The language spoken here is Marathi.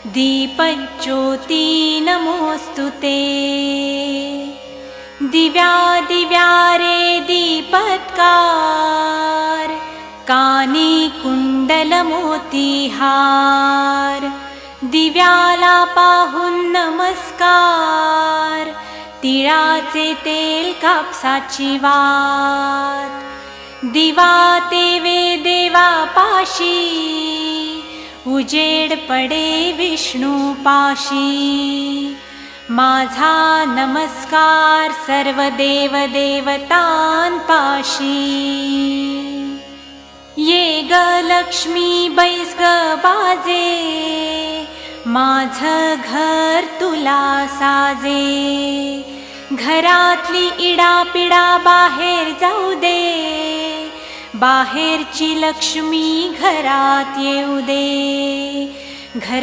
दीपज्योती नमोस्तुते। दिव्या दिव्या रे दीपत्कार, कानी कुंडल मोतीहार। दिव्याला पाहून नमस्कार, तिळाचे तेल कापसाची वात। दिवा तेवे देवा पाशी, उजेड पडे विष्णू पाशी। माझा नमस्कार सर्व देव देवतांपाशी। ये ग लक्ष्मी बैस ग बाजे, माझं घर तुला साजे। घरातली इडापिडा बाहेर जाऊ दे, बाहेरची लक्ष्मी घरात येऊ दे। घर